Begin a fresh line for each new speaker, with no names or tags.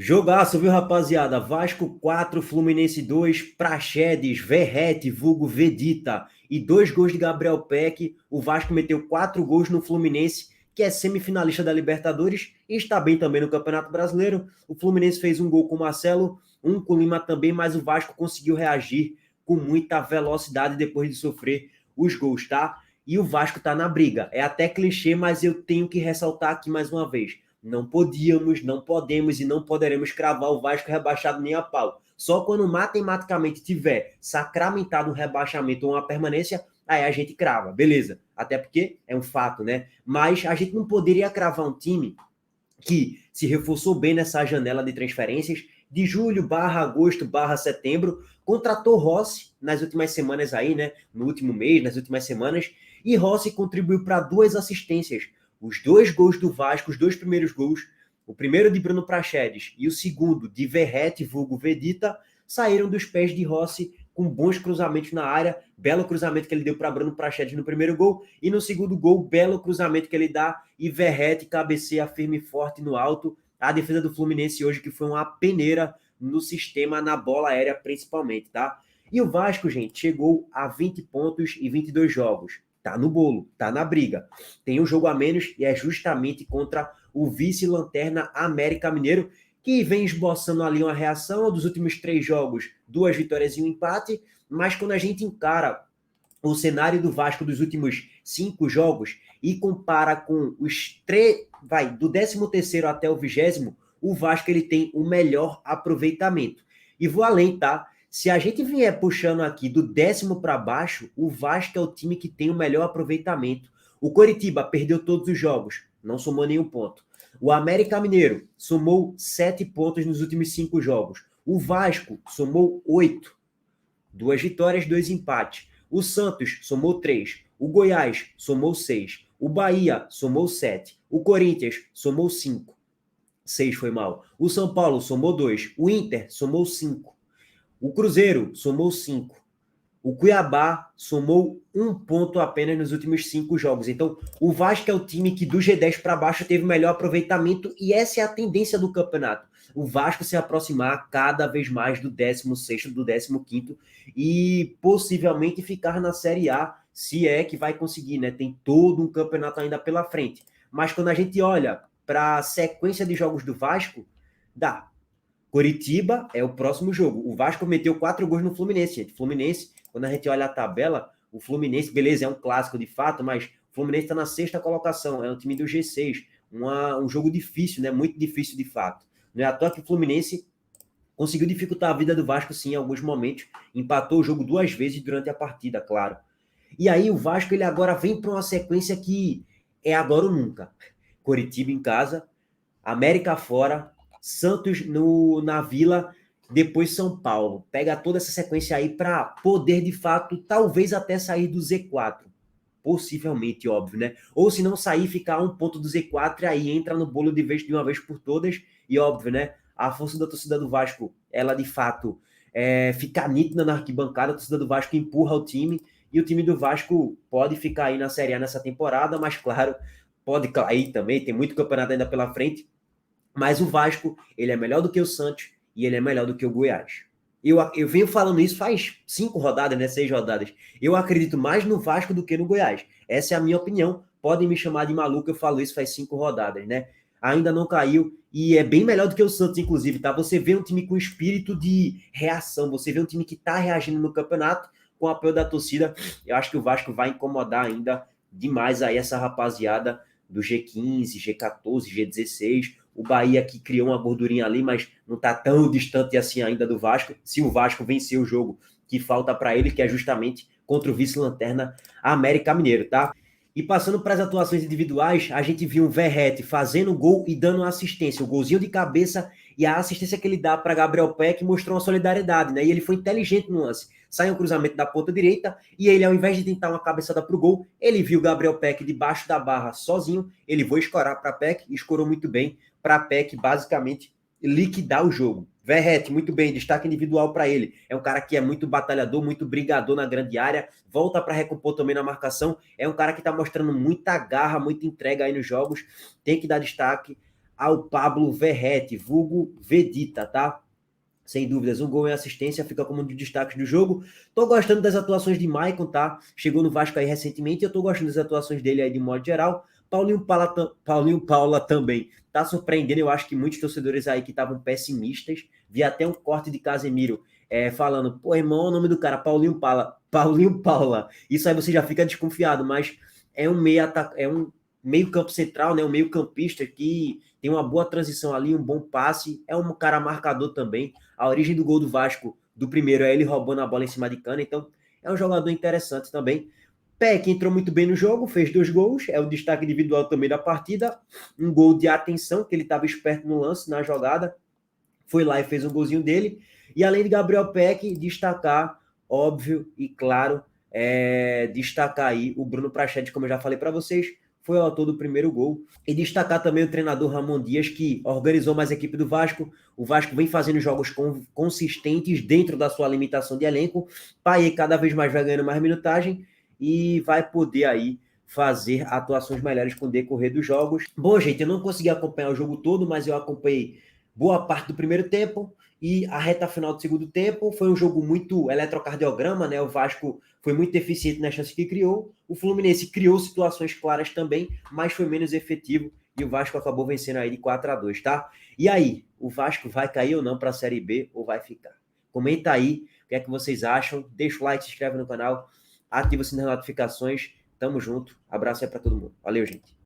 Jogaço, viu, rapaziada? Vasco 4, Fluminense 2, Praxedes, Verrete, vulgo Vedita e 2 gols de Gabriel Peck. O Vasco meteu 4 gols no Fluminense, que é semifinalista da Libertadores e está bem também no Campeonato Brasileiro. O Fluminense fez um gol com o Marcelo, um com o Lima também, mas o Vasco conseguiu reagir com muita velocidade depois de sofrer os gols, tá? E o Vasco tá na briga. É até clichê, mas eu tenho que ressaltar aqui mais uma vez. Não podíamos, não podemos e não poderemos cravar o Vasco rebaixado nem a pau. Só quando matematicamente tiver sacramentado um rebaixamento ou uma permanência, aí a gente crava, beleza. Até porque é um fato, né? Mas a gente não poderia cravar um time que se reforçou bem nessa janela de transferências de julho barra agosto barra setembro, contratou Rossi nas últimas semanas aí, né? No último mês, nas últimas semanas, e Rossi contribuiu para 2 assistências. Os 2 gols do Vasco, os 2 primeiros gols, o primeiro de Bruno Praxedes e o segundo de Verrete, vulgo Vedita, saíram dos pés de Rossi com bons cruzamentos na área, belo cruzamento que ele deu para Bruno Praxedes no primeiro gol, e no segundo gol, belo cruzamento que ele dá, e Verrete cabeceia firme e forte no alto. A defesa do Fluminense hoje que foi uma peneira no sistema, na bola aérea principalmente, tá? E o Vasco, gente, chegou a 20 pontos e 22 jogos. Tá no bolo, tá na briga. Tem um jogo a menos e é justamente contra o vice-lanterna América Mineiro, que vem esboçando ali uma reação dos últimos 3 jogos, 2 vitórias e um empate, mas quando a gente encara o cenário do Vasco dos últimos 5 jogos e compara com os do 13º até o 20º, o Vasco ele tem o melhor aproveitamento. E vou além, tá? Se a gente vier puxando aqui do 10º para baixo, o Vasco é o time que tem o melhor aproveitamento. O Coritiba perdeu todos os jogos, não somou nenhum ponto. O América Mineiro somou 7 pontos nos últimos 5 jogos. O Vasco somou 8. 2 vitórias, 2 empates. O Santos somou 3. O Goiás somou 6. O Bahia somou 7. O Corinthians somou 5. 6 foi mal. O São Paulo somou 2. O Inter somou 5. O Cruzeiro somou 5. O Cuiabá somou 1 ponto apenas nos últimos 5 jogos. Então, o Vasco é o time que do G10 para baixo teve o melhor aproveitamento e essa é a tendência do campeonato. O Vasco se aproximar cada vez mais do 16º, do 15º e possivelmente ficar na Série A, se é que vai conseguir, né? Tem todo um campeonato ainda pela frente. Mas quando a gente olha para a sequência de jogos do Vasco, dá. Coritiba é o próximo jogo. O Vasco meteu 4 gols no Fluminense, gente. Fluminense, quando a gente olha a tabela, o Fluminense, beleza, é um clássico de fato, mas o Fluminense está na 6ª colocação, é um time do G6. Um jogo difícil, né? Muito difícil de fato. Não é à toa que o Fluminense conseguiu dificultar a vida do Vasco, sim, em alguns momentos. Empatou o jogo 2 vezes durante a partida, claro. E aí o Vasco, ele agora vem para uma sequência que é agora ou nunca. Coritiba em casa, América fora, Santos na Vila, depois São Paulo. Pega toda essa sequência aí para poder, de fato, talvez até sair do Z4. Possivelmente, óbvio, né? Ou se não sair, ficar a 1 ponto do Z4 e aí entra no bolo de uma vez por todas. E óbvio, né? A força da torcida do Vasco, ela de fato fica nítida na arquibancada. A torcida do Vasco empurra o time e o time do Vasco pode ficar aí na Série A nessa temporada, mas claro, pode cair também. Tem muito campeonato ainda pela frente. Mas o Vasco, ele é melhor do que o Santos e ele é melhor do que o Goiás. Eu venho falando isso faz 5 rodadas, né? 6 rodadas. Eu acredito mais no Vasco do que no Goiás. Essa é a minha opinião. Podem me chamar de maluco, eu falo isso faz 5 rodadas, né? Ainda não caiu e é bem melhor do que o Santos, inclusive, tá? Você vê um time com espírito de reação, você vê um time que tá reagindo no campeonato com o apoio da torcida. Eu acho que o Vasco vai incomodar ainda demais aí essa rapaziada do G15, G14, G16. O Bahia que criou uma gordurinha ali, mas não está tão distante assim ainda do Vasco. Se o Vasco vencer o jogo que falta para ele, que é justamente contra o vice-lanterna América Mineiro, tá? E passando para as atuações individuais, a gente viu um Verrete fazendo gol e dando uma assistência, o golzinho de cabeça e a assistência que ele dá para Gabriel Peck mostrou uma solidariedade, né? E ele foi inteligente no lance. Sai um cruzamento da ponta direita e ele, ao invés de tentar uma cabeçada para o gol, ele viu o Gabriel Peck debaixo da barra sozinho, ele foi escorar para Peck e escorou muito bem para Peck basicamente liquidar o jogo. Verrete, muito bem, destaque individual para ele. É um cara que é muito batalhador, muito brigador na grande área, volta para recompor também na marcação. É um cara que está mostrando muita garra, muita entrega aí nos jogos. Tem que dar destaque ao Pablo Verratti, vulgo Vedita, tá? Sem dúvidas, um gol e assistência fica como um dos destaques do jogo. Tô gostando das atuações de Maicon, tá? Chegou no Vasco aí recentemente e eu tô gostando das atuações dele aí de modo geral. Paulinho Paula também tá surpreendendo. Eu acho que muitos torcedores aí que estavam pessimistas. Vi até um corte de Casemiro falando, pô, irmão, o nome do cara, Paulinho Paula. Isso aí você já fica desconfiado, mas é um meio campo central, né? Um meio campista que tem uma boa transição ali, um bom passe. É um cara marcador também. A origem do gol do Vasco, do primeiro, é ele roubando a bola em cima de Cana. Então, é um jogador interessante também. Peck entrou muito bem no jogo, fez 2 gols, é o destaque individual também da partida. Um gol de atenção, que ele estava esperto no lance, na jogada. Foi lá e fez um golzinho dele. E além de Gabriel Peck, destacar, óbvio e claro, destacar aí o Bruno Prachedes, como eu já falei para vocês, foi o autor do primeiro gol. E destacar também o treinador Ramon Dias, que organizou mais a equipe do Vasco. O Vasco vem fazendo jogos consistentes dentro da sua limitação de elenco. Paier cada vez mais vai ganhando mais minutagem e vai poder aí fazer atuações melhores com o decorrer dos jogos. Bom, gente, eu não consegui acompanhar o jogo todo, mas eu acompanhei boa parte do primeiro tempo e a reta final do segundo tempo. Foi um jogo muito eletrocardiograma, né? O Vasco foi muito eficiente nas chances que criou. O Fluminense criou situações claras também, mas foi menos efetivo e o Vasco acabou vencendo aí de 4-2, tá? E aí, o Vasco vai cair ou não para a Série B ou vai ficar? Comenta aí o que é que vocês acham. Deixa o like, se inscreve no canal, ativa o sininho das notificações. Tamo junto. Abraço aí para todo mundo. Valeu, gente.